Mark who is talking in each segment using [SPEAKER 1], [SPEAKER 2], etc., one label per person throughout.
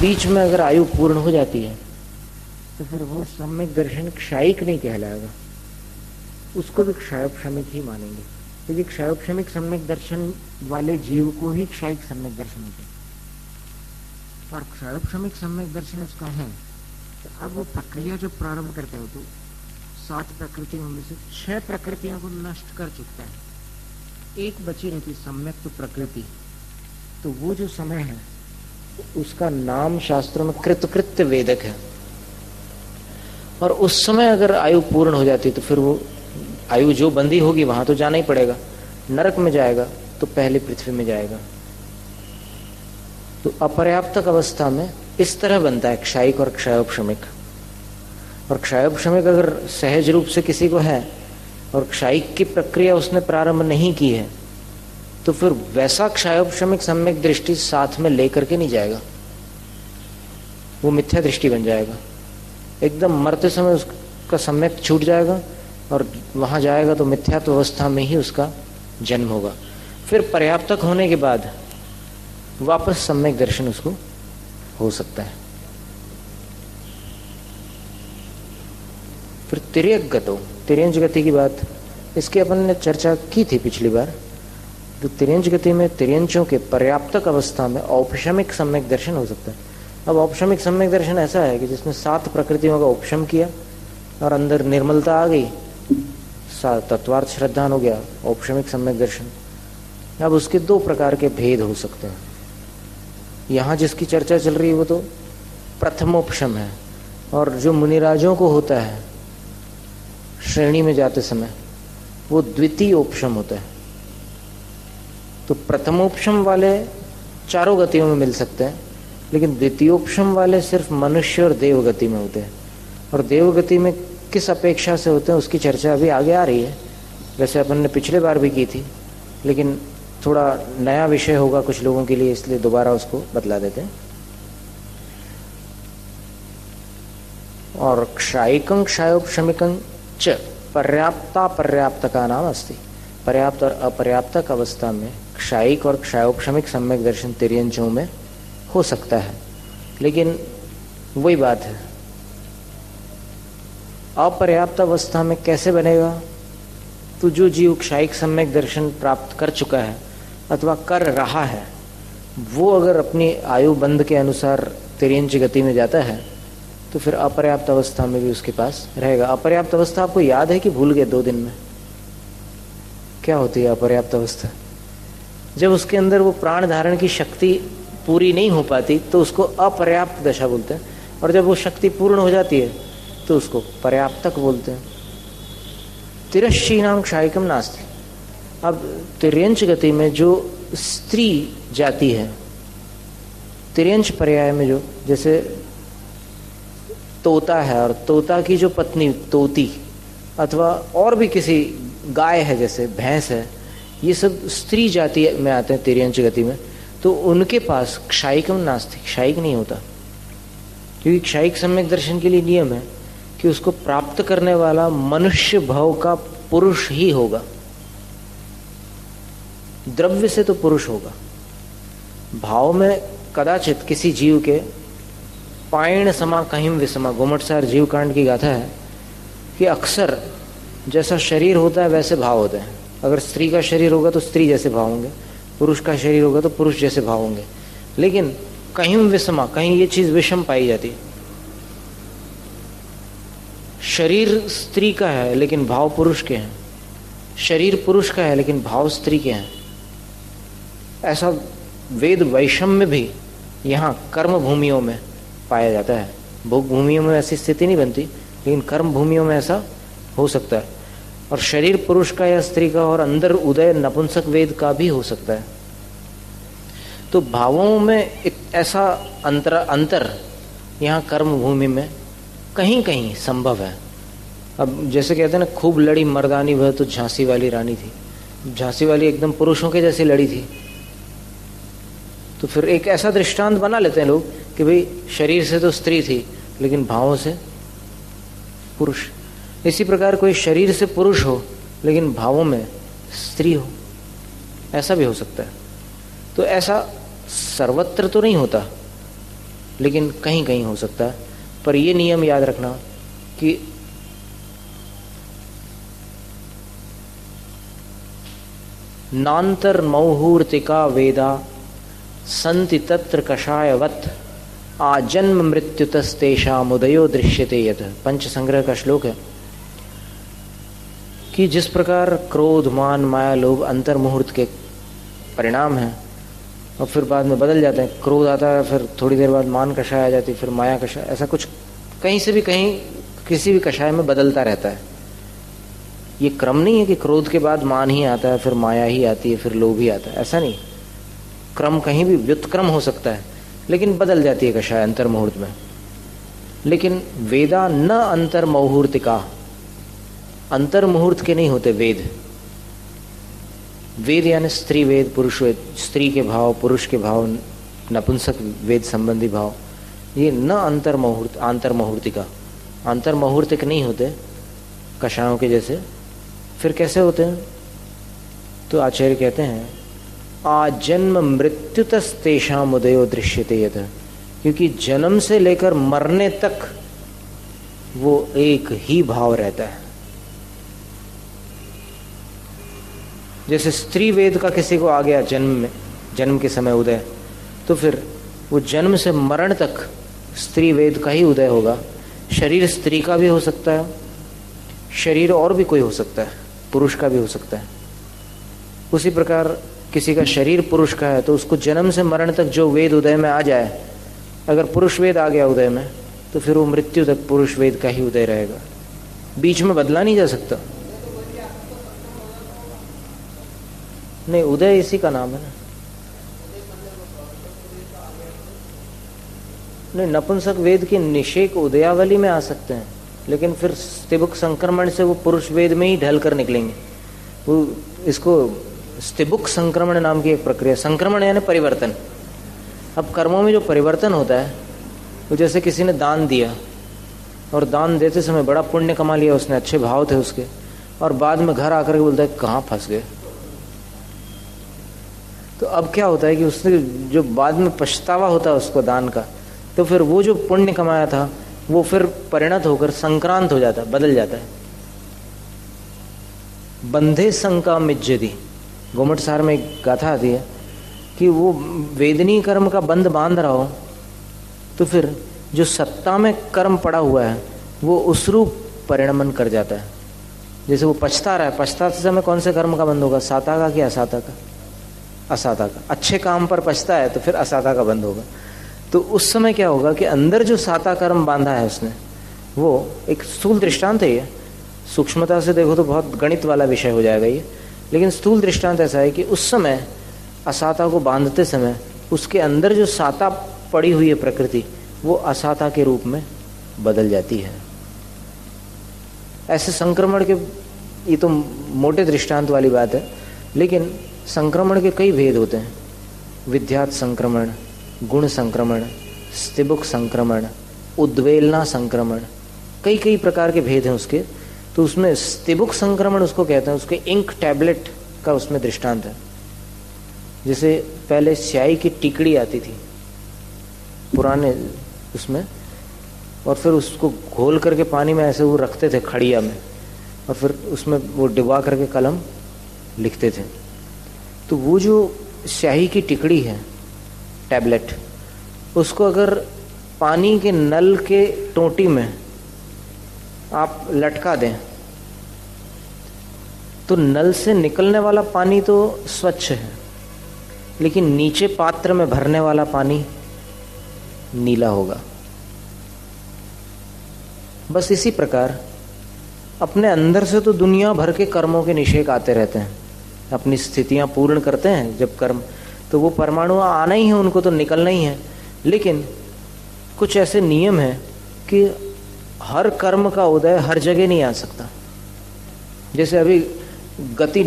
[SPEAKER 1] बीच में अगर आयु पूर्ण हो जाती है तो फिर वो सम्यक दर्शन क्षायिक नहीं कहलाएगा, उसको भी क्षयोपशमिक ही मानेंगे, क्योंकि क्षयोपशमिक सम्यक दर्शन वाले जीव को ही क्षायिक सम्यक दर्शन होते हैं। और क्षयोपशमिक सम्यक दर्शन उसका है तो अब वो प्रक्रिया जो प्रारंभ करते हो तो 7 प्रकृतियों में से 6 प्रकृतियों को नष्ट कर चुकता है, एक बची रहती सम्यक तो प्रकृति। तो वो जो समय है उसका नाम शास्त्रों में कृतकृत्य वेदक है। और उस समय अगर आयु पूर्ण हो जाती तो फिर वो आयु जो बंदी होगी वहां तो जाना ही पड़ेगा, नरक में जाएगा तो पहले पृथ्वी में जाएगा। तो अपर्याप्तक अवस्था में इस तरह बनता है क्षायिक और क्षयोपशमिक। और क्षयोपशमिक अगर सहज रूप से किसी को है और क्षायिक की प्रक्रिया उसने प्रारंभ नहीं की है तो फिर वैसा क्षयोपशमिक सम्यक दृष्टि साथ में लेकर के नहीं जाएगा, वो मिथ्या दृष्टि बन जाएगा। एकदम मरते समय उसका सम्यक छूट जाएगा और वहां जाएगा तो मिथ्यात्व अवस्था में ही उसका जन्म होगा। फिर पर्याप्तक होने के बाद वापस सम्यक दर्शन उसको हो सकता है। फिर तिर्यक गतो, तिर्यंच गति की बात, इसकी अपन ने चर्चा की थी पिछली बार। तो तिर्यंच गति में तिर्यंचों के पर्याप्तक अवस्था में औपशमिक सम्यक दर्शन हो सकता है। अब औपशमिक सम्यक दर्शन ऐसा है कि जिसने 7 प्रकृतियों का उपशम किया और अंदर निर्मलता आ गई, तत्वार्थ श्रद्धान हो गया, औपशमिक सम्यक दर्शन। अब उसके 2 प्रकार के भेद हो सकते हैं। यहाँ जिसकी चर्चा चल रही है वो तो प्रथमोपशम है, और जो मुनिराजों को होता है श्रेणी में जाते समय वो द्वितीय उपशम होता है। तो प्रथमोपशम वाले चारों गतियों में मिल सकते हैं, लेकिन द्वितीयोपशम वाले सिर्फ मनुष्य और देव गति में होते हैं। और देव गति में किस अपेक्षा से होते हैं उसकी चर्चा अभी आगे आ रही है। वैसे अपन ने पिछले बार भी की थी, लेकिन थोड़ा नया विषय होगा कुछ लोगों के लिए, इसलिए दोबारा उसको बतला देते हैं। और क्षायिकं क्षयोपशमिकं च पर्याप्ता पर्याप्तका नाम अस्ति। पर्याप्त और अपर्याप्तक अवस्था में क्षायिक और क्षयोपशमिक सम्यक दर्शन तिर्यंचों में हो सकता है, लेकिन वही बात है अपर्याप्त अवस्था में कैसे बनेगा। तो जो जीव क्षायिक सम्यक दर्शन प्राप्त कर चुका है अथवा कर रहा है, वो अगर अपनी आयु बंध के अनुसार तिर्यंच गति में जाता है तो फिर अपर्याप्त अवस्था में भी उसके पास रहेगा। अपर्याप्त अवस्था आपको याद है कि भूल गए 2 दिन में? क्या होती है अपर्याप्त अवस्था? जब उसके अंदर वो प्राण धारण की शक्ति पूरी नहीं हो पाती तो उसको अपर्याप्त दशा बोलते हैं, और जब वो शक्ति पूर्ण हो जाती है तो उसको पर्याप्तक बोलते हैं। तिरश्चीनाम क्षायिकम नास्ति। अब तिर्यंच गति में जो स्त्री जाती है, तिर्यंच पर्याय में जो, जैसे तोता है और तोता की जो पत्नी तोती, अथवा और भी किसी गाय है जैसे भैंस है, ये सब स्त्री जाति में आते हैं तिर्यंच गति में। तो उनके पास क्षायिकम नास्ति, क्षायिक नहीं होता, क्योंकि क्षायिक सम्यक दर्शन के लिए नियम है कि उसको प्राप्त करने वाला मनुष्य भाव का पुरुष ही होगा, द्रव्य से तो पुरुष होगा। भाव में कदाचित किसी जीव के पायण समा कहिम विषमा, गोमटसार जीव कांड की गाथा है कि अक्सर जैसा शरीर होता है वैसे भाव होते हैं। अगर स्त्री का शरीर होगा तो स्त्री जैसे भाव होंगे, पुरुष का शरीर होगा तो पुरुष जैसे भाव होंगे। लेकिन कहिम विषमा, कहीं ये चीज विषम पाई जाती। शरीर स्त्री का है लेकिन भाव पुरुष के हैं, शरीर पुरुष का है लेकिन भाव स्त्री के हैं। ऐसा वेद वैषम्य भी यहाँ कर्म भूमियों में पाया जाता है। भोग भूमियों में ऐसी स्थिति नहीं बनती, लेकिन कर्म भूमियों में ऐसा हो सकता है। और शरीर पुरुष का या स्त्री का और अंदर उदय नपुंसक वेद का भी हो सकता है। तो भावों में एक ऐसा अंतर यहाँ कर्म भूमि में कहीं कहीं संभव है। अब जैसे कहते हैं ना, खूब लड़ी मर्दानी वह तो झांसी वाली रानी थी। झांसी वाली एकदम पुरुषों के जैसी लड़ी थी। तो फिर एक ऐसा दृष्टांत बना लेते हैं लोग कि भाई शरीर से तो स्त्री थी लेकिन भावों से पुरुष। इसी प्रकार कोई शरीर से पुरुष हो लेकिन भावों में स्त्री हो, ऐसा भी हो सकता है। तो ऐसा सर्वत्र तो नहीं होता, लेकिन कहीं कहीं हो सकता है। पर ये नियम याद रखना कि नांतर मौहूर्तिका वेदा संति तत्र कषायवत आजन्म मृत्युतस्तेषाम् उदयो दृश्यते यत्। पंच संग्रह का श्लोक है कि जिस प्रकार क्रोध, मान, माया, लोभ अंतर मुहूर्त के परिणाम हैं और फिर बाद में बदल जाते हैं। क्रोध आता है, फिर थोड़ी देर बाद मान कषाय आ जाती, फिर माया कषाय, ऐसा कुछ कहीं से भी कहीं किसी भी कषाय में बदलता रहता है। ये क्रम नहीं है कि क्रोध के बाद मान ही आता है, फिर माया ही आती है, फिर लोभ ही आता है, ऐसा नहीं। क्रम कहीं भी व्युत्क्रम हो सकता है, लेकिन बदल जाती है कषाय अंतर मुहूर्त में। लेकिन वेदा न अंतर मुहूर्तिका, अंतर मुहूर्त के नहीं होते वेद। वेद यानी स्त्री वेद, पुरुष वेद, स्त्री के भाव, पुरुष के भाव, नपुंसक वेद संबंधी भाव, ये न अंतर मुहूर्त, आंतर मुहूर्तिका, अंतर मुहूर्तिक नहीं होते कषायों के जैसे। फिर कैसे होते हैं? तो आचार्य कहते हैं आजन्म मृत्युतस्तेषाम् उदयो दृश्यते यत्, क्योंकि जन्म से लेकर मरने तक वो एक ही भाव रहता है। जैसे स्त्री वेद का किसी को आ गया जन्म में, जन्म के समय उदय, तो फिर वो जन्म से मरण तक स्त्री वेद का ही उदय होगा। शरीर स्त्री का भी हो सकता है, शरीर और भी कोई हो सकता है, पुरुष का भी हो सकता है। उसी प्रकार किसी का शरीर पुरुष का है तो उसको जन्म से मरण तक जो वेद उदय में आ जाए, अगर पुरुष वेद आ गया उदय में तो फिर वो मृत्यु तक पुरुष वेद का ही उदय रहेगा, बीच में बदला नहीं जा सकता। नहीं, उदय इसी का नाम है ना। नहीं, नपुंसक वेद की निषेक उदयावली में आ सकते हैं, लेकिन फिर स्तिबुक संक्रमण से वो पुरुष वेद में ही ढल कर निकलेंगे। वो इसको स्तिबुक संक्रमण नाम की एक प्रक्रिया, संक्रमण यानी परिवर्तन। अब कर्मों में जो परिवर्तन होता है, वो जैसे किसी ने दान दिया और दान देते समय बड़ा पुण्य कमा लिया उसने, अच्छे भाव थे उसके, और बाद में घर आकर के बोलता है कहाँ फंस गए। तो अब क्या होता है कि उसने जो बाद में पछतावा होता है उसको दान का, तो फिर वो जो पुण्य कमाया था वो फिर परिणत होकर संक्रांत हो जाता है, बदल जाता है। बंधे संका मिज्जति, गोमट सार में एक गाथा आती है कि वो वेदनी कर्म का बंध बांध रहा हो तो फिर जो सत्ता में कर्म पड़ा हुआ है वो उस रूप परिणमन कर जाता है। जैसे वो पछता रहा है, पछताते समय कौन से कर्म का बंध होगा? साता का कि असाता का? असाता का। अच्छे काम पर पछता है तो फिर असाता का बंध होगा। तो उस समय क्या होगा कि अंदर जो साता कर्म बांधा है उसने, वो एक स्थूल दृष्टांत है, ये सूक्ष्मता से देखो तो बहुत गणित वाला विषय हो जाएगा ये, लेकिन स्थूल दृष्टांत ऐसा है कि उस समय असाता को बांधते समय उसके अंदर जो साता पड़ी हुई है प्रकृति, वो असाता के रूप में बदल जाती है। ऐसे संक्रमण के, ये तो मोटे दृष्टांत वाली बात है, लेकिन संक्रमण के कई भेद होते हैं। विद्यात संक्रमण, गुण संक्रमण, स्तिबुक संक्रमण, उद्वेलना संक्रमण, कई कई प्रकार के भेद हैं उसके। तो उसमें स्तिबुक संक्रमण उसको कहते हैं, उसके इंक टैबलेट का उसमें दृष्टांत है। जैसे पहले स्याही की टिकड़ी आती थी पुराने उसमें, और फिर उसको घोल करके पानी में ऐसे वो रखते थे खड़िया में, और फिर उसमें वो डिबा करके कलम लिखते थे। तो वो जो स्याही की टिकड़ी है, टैबलेट, उसको अगर पानी के नल के टोंटी में आप लटका दें तो नल से निकलने वाला पानी तो स्वच्छ है, लेकिन नीचे पात्र में भरने वाला पानी नीला होगा। बस इसी प्रकार अपने अंदर से तो दुनिया भर के कर्मों के निषेक आते रहते हैं। अपनी स्थितियां पूर्ण करते हैं जब कर्म, तो वो परमाणु आना ही है, उनको तो निकलना ही है। लेकिन कुछ ऐसे नियम हैं कि हर कर्म का उदय हर जगह नहीं आ सकता। जैसे अभी गति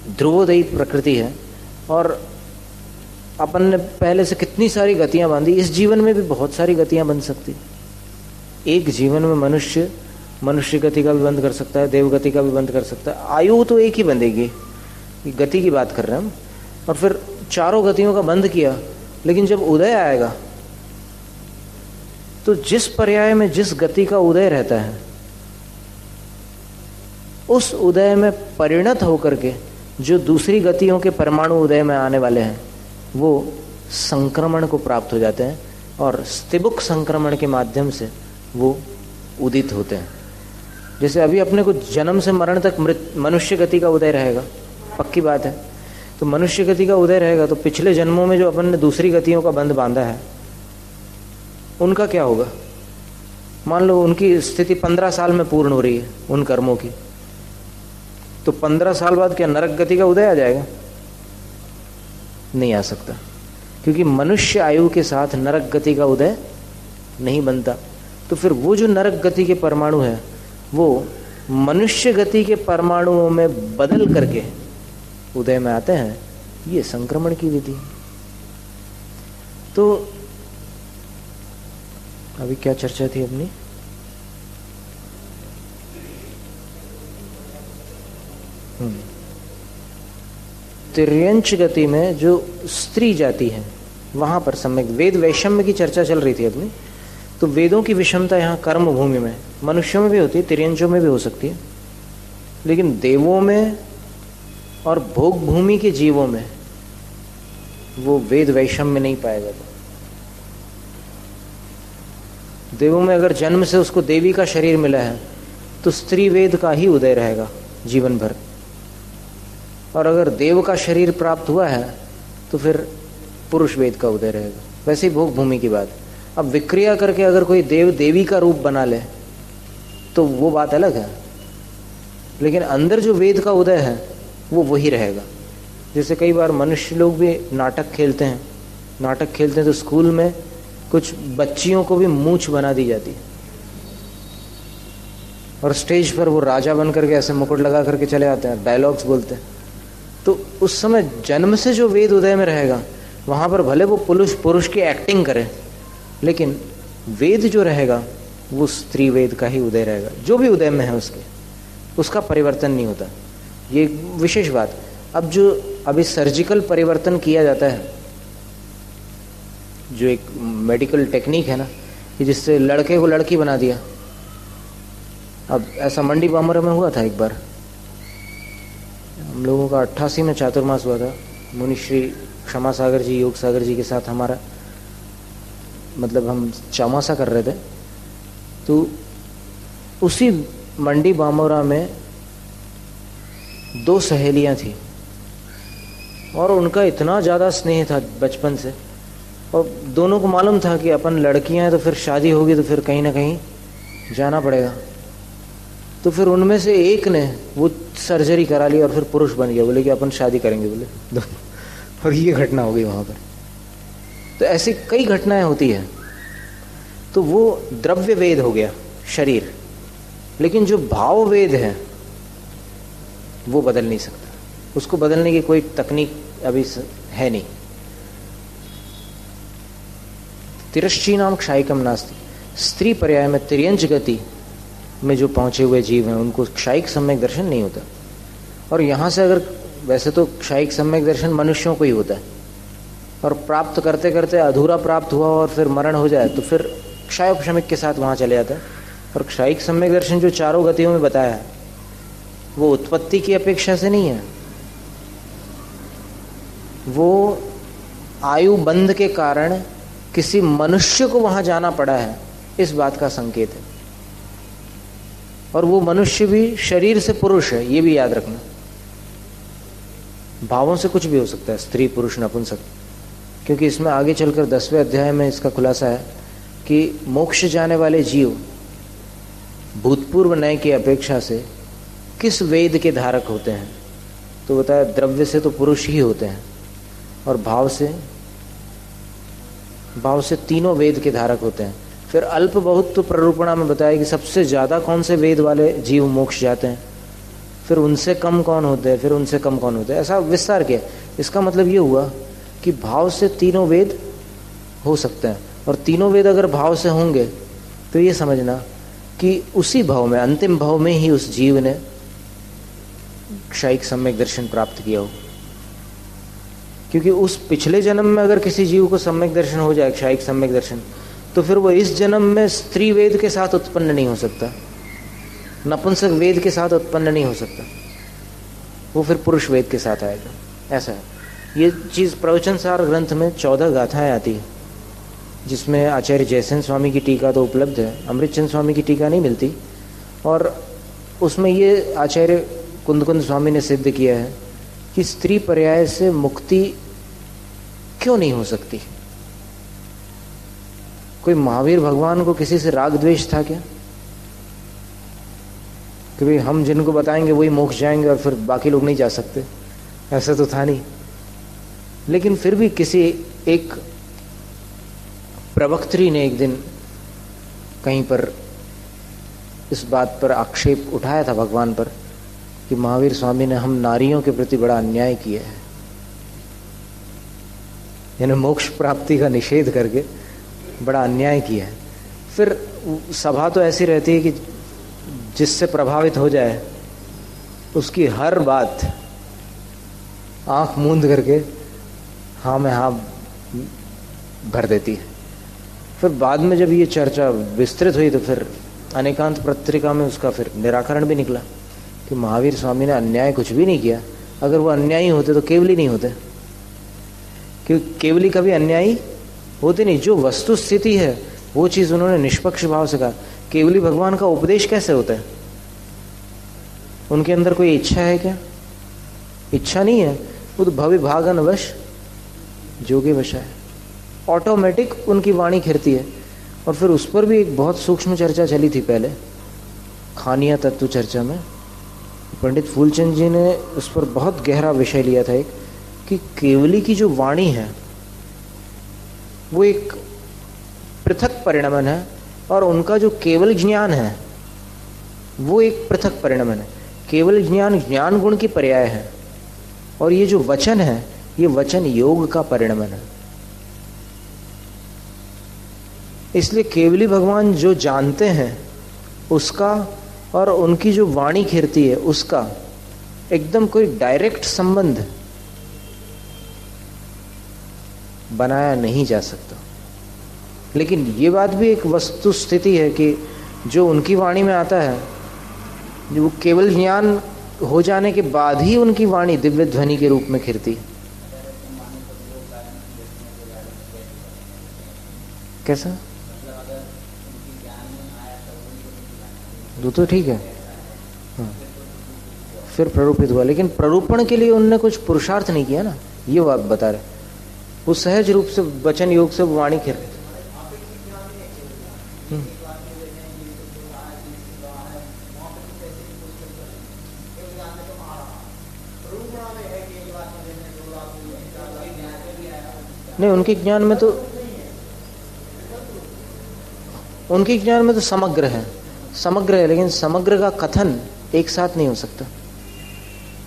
[SPEAKER 1] ध्रुवोदयी प्रकृति है, और अपन ने पहले से कितनी सारी गतियां बांधी, इस जीवन में भी बहुत सारी गतियां बन सकती। एक जीवन में मनुष्य गति का भी बंद कर सकता है, देव गति का भी बंद कर सकता है। आयु तो एक ही बंधेगी, गति की बात कर रहे हैं हम। और फिर चारों गतियों का बंद किया, लेकिन जब उदय आएगा तो जिस पर्याय में जिस गति का उदय रहता है, उस उदय में परिणत होकर के जो दूसरी गतियों के परमाणु उदय में आने वाले हैं, वो संक्रमण को प्राप्त हो जाते हैं और स्तिबुक संक्रमण के माध्यम से वो उदित होते हैं। जैसे अभी अपने को जन्म से मरण तक मनुष्य गति का उदय रहेगा, पक्की बात है। तो मनुष्य गति का उदय रहेगा तो पिछले जन्मों में जो अपन ने दूसरी गतियों का बंध बांधा है, उनका क्या होगा? मान लो उनकी स्थिति 15 साल में पूर्ण हो रही है उन कर्मों की, तो 15 साल बाद क्या नरक गति का उदय आ जाएगा? नहीं आ सकता, क्योंकि मनुष्य आयु के साथ नरक गति का उदय नहीं बनता। तो फिर वो जो नरक गति के परमाणु है, वो मनुष्य गति के परमाणुओं में बदल करके उदय में आते हैं। ये संक्रमण की विधि। तो अभी क्या चर्चा थी अपनी? तिर्यंच गति में जो स्त्री जाति है, वहां पर सम्यक वेद वैषम्य की चर्चा चल रही थी अपनी। तो वेदों की विषमता यहाँ कर्म भूमि में, मनुष्यों में भी होती है, तिर्यंचों में भी हो सकती है, लेकिन देवों में और भोग भूमि के जीवों में वो वेद वैषम्य नहीं पाया जाता। देवों में अगर जन्म से उसको देवी का शरीर मिला है तो स्त्री वेद का ही उदय रहेगा जीवन भर, और अगर देव का शरीर प्राप्त हुआ है तो फिर पुरुष वेद का उदय रहेगा। वैसे ही भोग भूमि की बात। अब विक्रिया करके अगर कोई देव देवी का रूप बना ले तो वो बात अलग है, लेकिन अंदर जो वेद का उदय है वो वही रहेगा। जैसे कई बार मनुष्य लोग भी नाटक खेलते हैं तो स्कूल में कुछ बच्चियों को भी मूंछ बना दी जाती है, और स्टेज पर वो राजा बन करके ऐसे मुकुट लगा करके चले आते हैं, डायलॉग्स बोलते हैं। तो उस समय जन्म से जो वेद उदय में रहेगा, वहां पर भले वो पुरुष की एक्टिंग करे, लेकिन वेद जो रहेगा वो स्त्री वेद का ही उदय रहेगा। जो भी उदय में है उसका परिवर्तन नहीं होता। ये विशेष बात। अब जो अभी सर्जिकल परिवर्तन किया जाता है, जो एक मेडिकल टेक्निक है ना, कि जिससे लड़के को लड़की बना दिया। अब ऐसा मंडी बामरा में हुआ था एक बार, हम लोगों का 88 में चातुर्मास हुआ था। मुनिश्री क्षमा सागर जी, योग सागर जी के साथ हमारा मतलब हम चौमासा कर रहे थे। तो उसी मंडी बामोरा में 2 सहेलियां थी, और उनका इतना ज़्यादा स्नेह था बचपन से, और दोनों को मालूम था कि अपन लड़कियां हैं तो फिर शादी होगी तो फिर कहीं ना कहीं जाना पड़ेगा। तो फिर उनमें से एक ने वो सर्जरी करा ली और फिर पुरुष बन गया, बोले कि अपन शादी करेंगे बोले। और ये घटना हो गई वहाँ पर। तो ऐसी कई घटनाएं होती है। तो वो द्रव्य वेद हो गया शरीर, लेकिन जो भाव वेद है वो बदल नहीं सकता। उसको बदलने की कोई तकनीक अभी है नहीं। तिरश्चीनाम क्षायिकम नास्ति। स्त्री पर्याय में तिर्यंच गति में जो पहुंचे हुए जीव हैं उनको क्षायिक सम्यक दर्शन नहीं होता। और यहाँ से अगर, वैसे तो क्षायिक सम्यक दर्शन मनुष्यों को ही होता है, और प्राप्त करते करते अधूरा प्राप्त हुआ और फिर मरण हो जाए तो फिर क्षायोपशमिक के साथ वहाँ चले जाता है। और क्षायिक सम्यक दर्शन जो चारों गतियों में बताया है वो उत्पत्ति की अपेक्षा से नहीं है, वो आयु बंध के कारण किसी मनुष्य को वहां जाना पड़ा है, इस बात का संकेत है। और वो मनुष्य भी शरीर से पुरुष है, ये भी याद रखना। भावों से कुछ भी हो सकता है, स्त्री पुरुष नपुंसक, क्योंकि इसमें आगे चलकर 10वें अध्याय में इसका खुलासा है कि मोक्ष जाने वाले जीव भूतपूर्व न्याय की अपेक्षा से किस वेद के धारक होते हैं। तो बताया द्रव्य से तो पुरुष ही होते हैं, और भाव से तीनों वेद के धारक होते हैं। फिर अल्प बहुत तो प्ररूपणा में बताया कि सबसे ज़्यादा कौन से वेद वाले जीव मोक्ष जाते हैं, फिर उनसे कम कौन होते हैं, फिर उनसे कम कौन होते हैं, ऐसा विस्तार किया। इसका मतलब ये हुआ कि भाव से तीनों वेद हो सकते हैं, और तीनों वेद अगर भाव से होंगे तो ये समझना कि उसी भाव में, अंतिम भाव में ही उस जीव ने क्षायिक सम्यक दर्शन प्राप्त किया हो। क्योंकि उस पिछले जन्म में अगर किसी जीव को सम्यक दर्शन हो जाए, क्षायिक सम्यक दर्शन, तो फिर वो इस जन्म में स्त्री वेद के साथ उत्पन्न नहीं हो सकता, नपुंसक वेद के साथ उत्पन्न नहीं हो सकता, वो फिर पुरुष वेद के साथ आएगा। ऐसा है। ये चीज़ प्रवचन सार ग्रंथ में 14 गाथाएं आती है, जिसमें आचार्य जयसेन स्वामी की टीका तो उपलब्ध है, अमृतचंद स्वामी की टीका नहीं मिलती। और उसमें ये आचार्य कुंद स्वामी ने सिद्ध किया है कि स्त्री पर्याय से मुक्ति क्यों नहीं हो सकती। कोई महावीर भगवान को किसी से राग द्वेष था क्या कि भाई हम जिनको बताएंगे वही मोक्ष जाएंगे और फिर बाकी लोग नहीं जा सकते? ऐसा तो था नहीं। लेकिन फिर भी किसी एक प्रवक्त्री ने एक दिन कहीं पर इस बात पर आक्षेप उठाया था भगवान पर कि महावीर स्वामी ने हम नारियों के प्रति बड़ा अन्याय किया है, यानी मोक्ष प्राप्ति का निषेध करके बड़ा अन्याय किया है। फिर सभा तो ऐसी रहती है कि जिससे प्रभावित हो जाए उसकी हर बात आंख मूंद करके हाँ में हाँ भर देती है। फिर बाद में जब ये चर्चा विस्तृत हुई तो फिर अनेकांत पत्रिका में उसका फिर निराकरण भी निकला कि महावीर स्वामी ने अन्याय कुछ भी नहीं किया। अगर वो अन्यायी होते तो केवली नहीं होते, क्योंकि केवली कभी अन्यायी होते नहीं। जो वस्तु स्थिति है वो चीज़ उन्होंने निष्पक्ष भाव से कहा। केवली भगवान का उपदेश कैसे होता है? उनके अंदर कोई इच्छा है क्या? इच्छा नहीं है, वो तो भवि भागन वश जोगे वशा है, ऑटोमेटिक उनकी वाणी खिरती है। और फिर उस पर भी एक बहुत सूक्ष्म चर्चा चली थी पहले खानिया तत्व चर्चा में। पंडित फूलचंद जी ने उस पर बहुत गहरा विषय लिया था एक, कि केवली की जो वाणी है वो एक पृथक परिणमन है और उनका जो केवल ज्ञान है वो एक पृथक परिणमन है। केवल ज्ञान ज्ञान गुण की पर्याय है और ये जो वचन है ये वचन योग का परिणमन है। इसलिए केवली भगवान जो जानते हैं उसका और उनकी जो वाणी खिरती है उसका एकदम कोई डायरेक्ट संबंध बनाया नहीं जा सकता। लेकिन ये बात भी एक वस्तु स्थिति है कि जो उनकी वाणी में आता है, जो केवल ज्ञान हो जाने के बाद ही उनकी वाणी दिव्य ध्वनि के रूप में खिरती। कैसा? तो ठीक है, हाँ। फिर प्ररूपित हुआ, लेकिन प्ररूपण के लिए उनने कुछ पुरुषार्थ नहीं किया ना, ये बात बता रहे। वो सहज रूप से वचन योग से वाणी खिर। नहीं, उनके ज्ञान में तो समग्र है, लेकिन समग्र का कथन एक साथ नहीं हो सकता।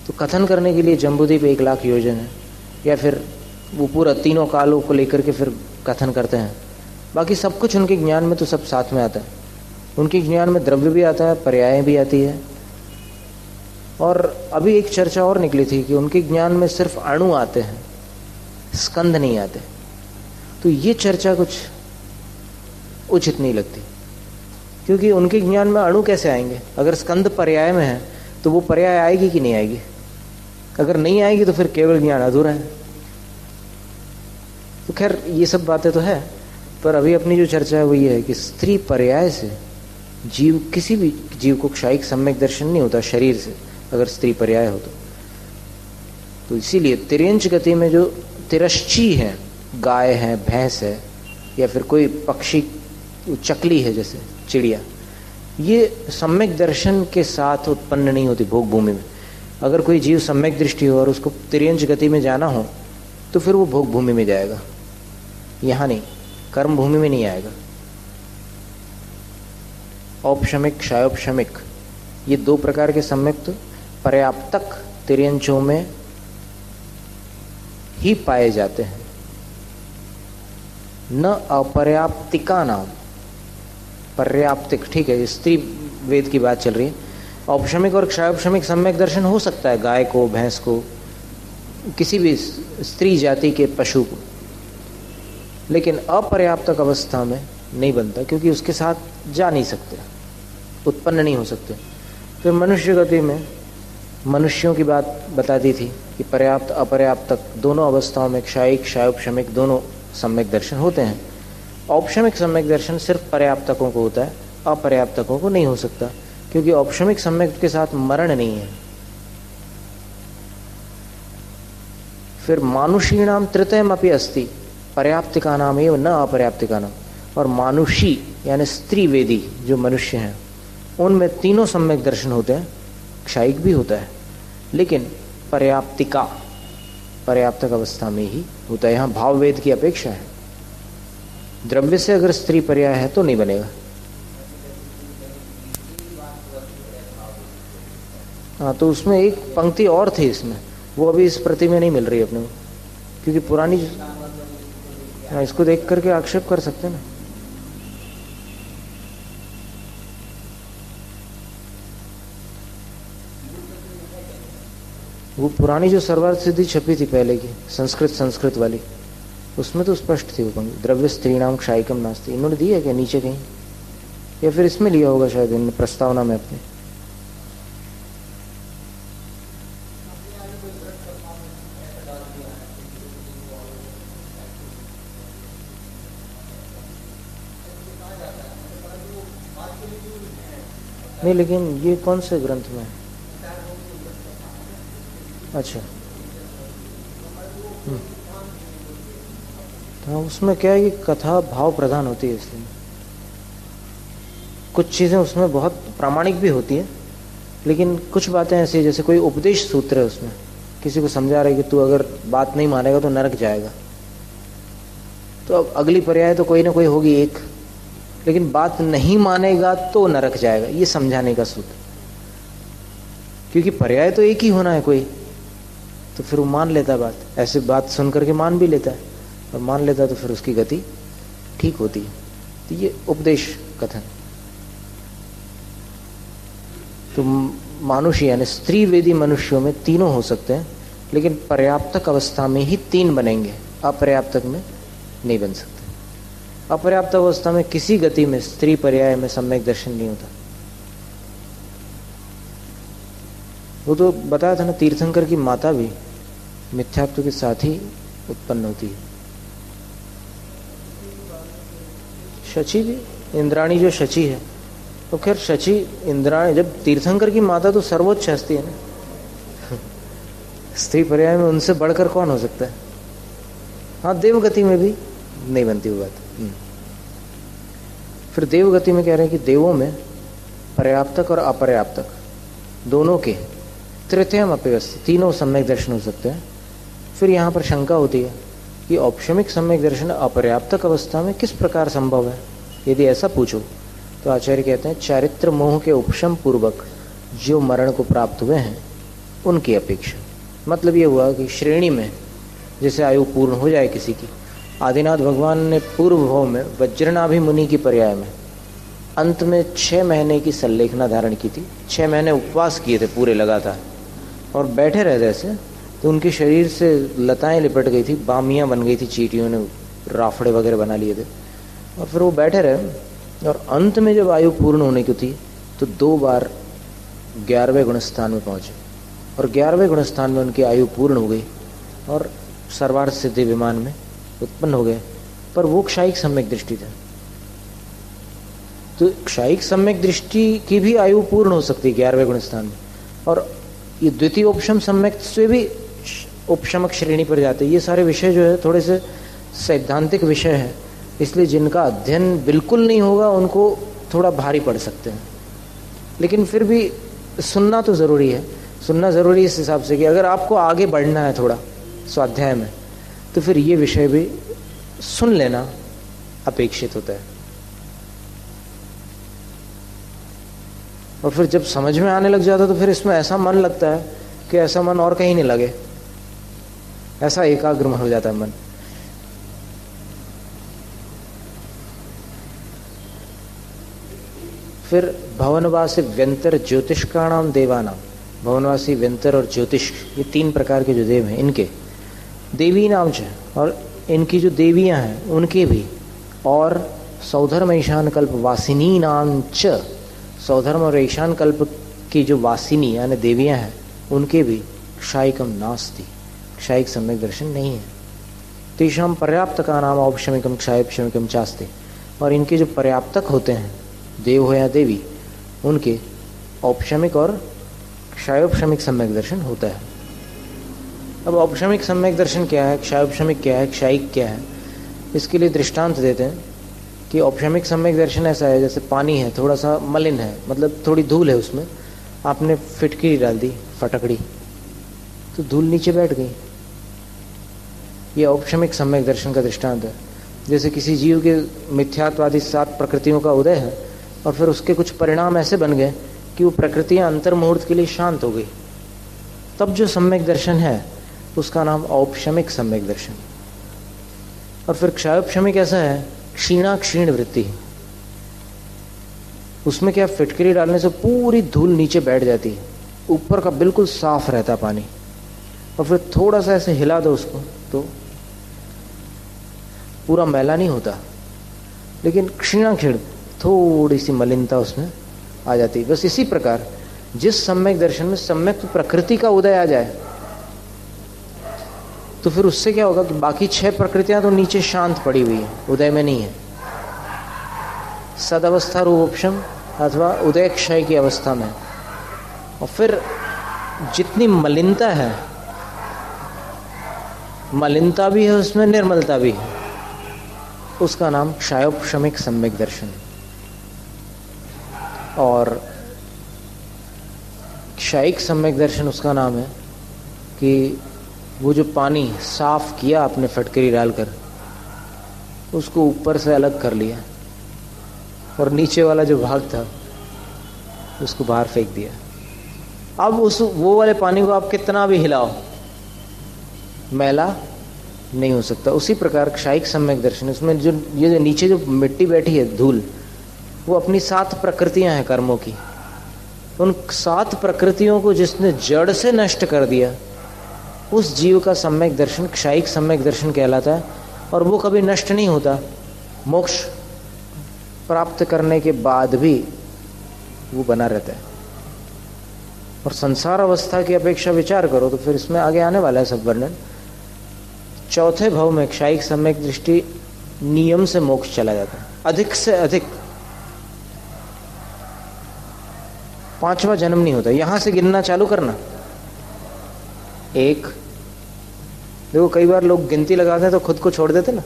[SPEAKER 1] तो कथन करने के लिए जम्बूद्वीप 1,00,000 योजन है, या फिर वो पूरा तीनों कालों को लेकर के फिर कथन करते हैं। बाकी सब कुछ उनके ज्ञान में तो सब साथ में आता है। उनके ज्ञान में द्रव्य भी आता है, पर्याय भी आती है। और अभी एक चर्चा और निकली थी कि उनके ज्ञान में सिर्फ अणु आते हैं, स्कंद नहीं आते। तो ये चर्चा कुछ उचित नहीं लगती, क्योंकि उनके ज्ञान में अणु कैसे आएंगे? अगर स्कंद पर्याय में है तो वो पर्याय आएगी कि नहीं आएगी? अगर नहीं आएगी तो फिर केवल ज्ञान अधूरा है। तो खैर ये सब बातें तो है, पर अभी अपनी जो चर्चा है वो ये है कि स्त्री पर्याय से जीव, किसी भी जीव को क्षायिक सम्यक दर्शन नहीं होता शरीर से, अगर स्त्री पर्याय हो तो इसीलिए तिर्यंच गति में जो तिरश्ची है, गाय है, भैंस है, या फिर कोई पक्षी, चकली है जैसे चिड़िया, ये सम्यक दर्शन के साथ उत्पन्न नहीं होती भोग भूमि में। अगर कोई जीव सम्यक दृष्टि हो और उसको तिर्यंच गति में जाना हो तो फिर वो भोग भूमि में जाएगा, यहाँ नहीं, कर्म भूमि में नहीं आएगा। औपशमिक, क्षयोपशमिक, ये 2 प्रकार के सम्यक तो पर्याप्तक तिर्यंचों में ही पाए जाते हैं, न अपर्याप्तिका नाम। पर्याप्तिक ठीक है, स्त्री वेद की बात चल रही है। औपशमिक और क्षयोपशमिक सम्यक दर्शन हो सकता है गाय को, भैंस को, किसी भी स्त्री जाति के पशु को, लेकिन अपर्याप्तक अवस्था में नहीं बनता, क्योंकि उसके साथ जा नहीं सकते, उत्पन्न नहीं हो सकते। फिर मनुष्य गति में मनुष्यों की बात बताती थी कि पर्याप्त अपर्याप्तक दोनों अवस्थाओं में क्षायिक क्षायोपशमिक दोनों सम्यक दर्शन होते हैं। औपशमिक सम्यक दर्शन सिर्फ पर्याप्तकों को होता है, अपर्याप्तकों को नहीं हो सकता, क्योंकि औपशमिक सम्यक के साथ मरण नहीं है। फिर मानुषीणाम तृतीयम अपि अस्ति पर्याप्तिका नाम एवं न अपर्याप्तिका नाम। और मानुषी यानी स्त्री वेदी जो मनुष्य हैं उनमें तीनों सम्यक दर्शन होते हैं, क्षायिक भी होता है, लेकिन पर्याप्तक अवस्था में ही होता है। यहाँ भाव वेद की अपेक्षा है। द्रव्य से अगर स्त्री पर्याय है तो नहीं बनेगा। हाँ, तो उसमें एक पंक्ति और थी इसमें, वो अभी इस प्रति में नहीं मिल रही अपने को, क्योंकि पुरानी। हाँ, इसको देख करके आक्षेप कर सकते ना। वो पुरानी जो सर्वार्थ सिद्धि छपी थी पहले की संस्कृत वाली, उसमें तो स्पष्ट थी वो पंक्ति, द्रव्य स्त्रीणाम क्षायिकम नास्ति। इन्होंने दी है क्या नीचे कहीं, या फिर इसमें लिया होगा शायद इन्होंने प्रस्तावना में अपने। नहीं, लेकिन ये कौन से ग्रंथ में है? अच्छा, हाँ, उसमें क्या है कि कथा भाव प्रधान होती है, इसलिए कुछ चीज़ें उसमें बहुत प्रामाणिक भी होती है, लेकिन कुछ बातें ऐसी जैसे कोई उपदेश सूत्र है, उसमें किसी को समझा रहे कि तू अगर बात नहीं मानेगा तो नरक जाएगा, तो अब अगली पर्याय तो कोई ना कोई होगी एक, लेकिन बात नहीं मानेगा तो नरक जाएगा, ये समझाने का सूत्र। क्योंकि पर्याय तो एक ही होना है कोई, तो फिर वो मान लेता बात, ऐसे बात सुन करके मान भी लेता है, और मान लेता है तो फिर उसकी गति ठीक होती है। तो ये उपदेश कथन। तो मानुषी यानी स्त्री वेदी मनुष्यों में तीनों हो सकते हैं, लेकिन पर्याप्तक अवस्था में ही तीन बनेंगे, अपर्याप्तक में नहीं बन सकते। अपर्याप्त अवस्था में किसी गति में स्त्री पर्याय में सम्यक दर्शन नहीं होता। वो तो बताया था ना, तीर्थंकर की माता भी मिथ्यात्व के साथ ही उत्पन्न होती है। शची भी, इंद्राणी जो शची है, तो खैर शची इंद्राणी, जब तीर्थंकर की माता तो सर्वोच्च हस्ती है ना, स्त्री पर्याय में उनसे बढ़कर कौन हो सकता है। हाँ, देवगति में भी नहीं बनती वो बात। फिर देवगति में कह रहे हैं कि देवों में पर्याप्तक और अपर्याप्तक दोनों के तृतीयम अप्यवस्थित तीनों सम्यक दर्शन हो सकते हैं। फिर यहाँ पर शंका होती है कि औपशमिक सम्यक दर्शन अपर्याप्तक अवस्था में किस प्रकार संभव है। यदि ऐसा पूछो तो आचार्य कहते हैं चारित्र मोह के उपशम पूर्वक जो मरण को प्राप्त हुए हैं उनकी अपेक्षा। मतलब ये हुआ कि श्रेणी में जैसे आयु पूर्ण हो जाए किसी की, आदिनाथ भगवान ने पूर्व भाव में वज्रनाभि मुनि की पर्याय में अंत में 6 महीने की सल्लेखना धारण की थी। 6 महीने उपवास किए थे पूरे लगातार, और बैठे रहे जैसे, तो उनके शरीर से लताएं लिपट गई थी, बामियां बन गई थी, चींटियों ने राफड़े वगैरह बना लिए थे, और फिर वो बैठे रहे। और अंत में जब आयु पूर्ण होने की थी तो 2 बार 11वें गुणस्थान में पहुंचे, और 11वें गुणस्थान में उनकी आयु पूर्ण हो गई और सर्वार्थ सिद्धि विमान में उत्पन्न हो गए। पर वो क्षायिक सम्यक दृष्टि था। तो क्षायिक सम्यक दृष्टि की भी आयु पूर्ण हो सकती है 11वें गुणस्थान में, और ये द्वितीय उपशम सम्यक से भी उपशमक श्रेणी पर जाते हैं। ये सारे विषय जो है थोड़े से सैद्धांतिक विषय है, इसलिए जिनका अध्ययन बिल्कुल नहीं होगा उनको थोड़ा भारी पड़ सकते हैं, लेकिन फिर भी सुनना तो ज़रूरी है। सुनना ज़रूरी इस हिसाब से कि अगर आपको आगे बढ़ना है थोड़ा स्वाध्याय में, तो फिर ये विषय भी सुन लेना अपेक्षित होता है। और फिर जब समझ में आने लग जाता तो फिर इसमें ऐसा मन लगता है कि ऐसा मन और कहीं नहीं लगे, ऐसा एकाग्र मन हो जाता है मन। फिर भवनवासी व्यंतर ज्योतिष्काणाम देवानाम, भवनवासी व्यंतर और ज्योतिष ये 3 प्रकार के जो देव हैं इनके, देवी नाम है, और इनकी जो देवियां हैं उनके भी, और सौधर्म ईशान कल्प वासिनी नाम च, सौधर्म और ईशान कल्प की जो वासिनी यानी देवियां हैं उनके भी क्षायिकम नास्ति, क्षायिक सम्यक दर्शन नहीं है। तेषाम पर्याप्त का नाम औपशमिकम क्षायोपशमिकम चास्ते, और इनके जो पर्याप्तक होते हैं देव हो या देवी, उनके औपशमिक और क्षायोपशमिक सम्यक दर्शन होता है। अब औपशमिक सम्यक दर्शन क्या है, क्षायोपशमिक क्या है, क्षायिक क्या है, इसके लिए दृष्टांत देते हैं कि औपशमिक सम्यक दर्शन ऐसा है जैसे पानी है, थोड़ा सा मलिन है, मतलब थोड़ी धूल है उसमें, आपने फिटकरी डाल दी, फटकड़ी, तो धूल नीचे बैठ गई। ये औपशमिक सम्यक दर्शन का दृष्टांत है। जैसे किसी जीव के मिथ्यात्वादी 7 प्रकृतियों का उदय है और फिर उसके कुछ परिणाम ऐसे बन गए कि वो प्रकृतियां अंतर मुहूर्त के लिए शांत हो गई, तब जो सम्यक दर्शन है उसका नाम औपशमिक सम्यक दर्शन। और फिर क्षायोपशमिक ऐसा है, क्षीणा क्षीण वृत्ति, उसमें क्या फिटकरी डालने से पूरी धूल नीचे बैठ जाती है, ऊपर का बिल्कुल साफ रहता पानी, और फिर थोड़ा सा ऐसे हिला दो उसको तो पूरा मैला नहीं होता, लेकिन क्षीणा क्षीण थोड़ी सी मलिनता उसमें आ जाती है। बस इसी प्रकार जिस सम्यक दर्शन में सम्यक प्रकृति का उदय आ जाए तो फिर उससे क्या होगा कि बाकी 6 प्रकृतियां तो नीचे शांत पड़ी हुई है, उदय में नहीं है। सदवस्था रूपक्षम अथवा उदय क्षय की अवस्था में, और फिर जितनी मलिनता है, मलिनता भी है उसमें, निर्मलता भी है, उसका नाम क्षायोपशमिक सम्यक दर्शन। और क्षायिक सम्यक दर्शन उसका नाम है कि वो जो पानी साफ किया आपने फटकरी डालकर, उसको ऊपर से अलग कर लिया और नीचे वाला जो भाग था उसको बाहर फेंक दिया। अब वो वाले पानी को आप कितना भी हिलाओ मैला नहीं हो सकता। उसी प्रकार क्षायिक सम्यक दर्शन, उसमें जो ये जो नीचे जो मिट्टी बैठी है धूल, वो अपनी 7 प्रकृतियां हैं कर्मों की, उन 7 प्रकृतियों को जिसने जड़ से नष्ट कर दिया उस जीव का सम्यक दर्शन क्षायिक सम्यक दर्शन कहलाता है। और वो कभी नष्ट नहीं होता, मोक्ष प्राप्त करने के बाद भी वो बना रहता है। और संसार अवस्था की अपेक्षा विचार करो तो फिर इसमें आगे आने वाला है सब वर्णन। चौथे भाव में क्षायिक सम्यक दृष्टि नियम से मोक्ष चला जाता है, अधिक से अधिक 5वां जन्म नहीं होता। यहां से गिनना चालू करना, 1, देखो कई बार लोग गिनती लगाते हैं तो खुद को छोड़ देते ना।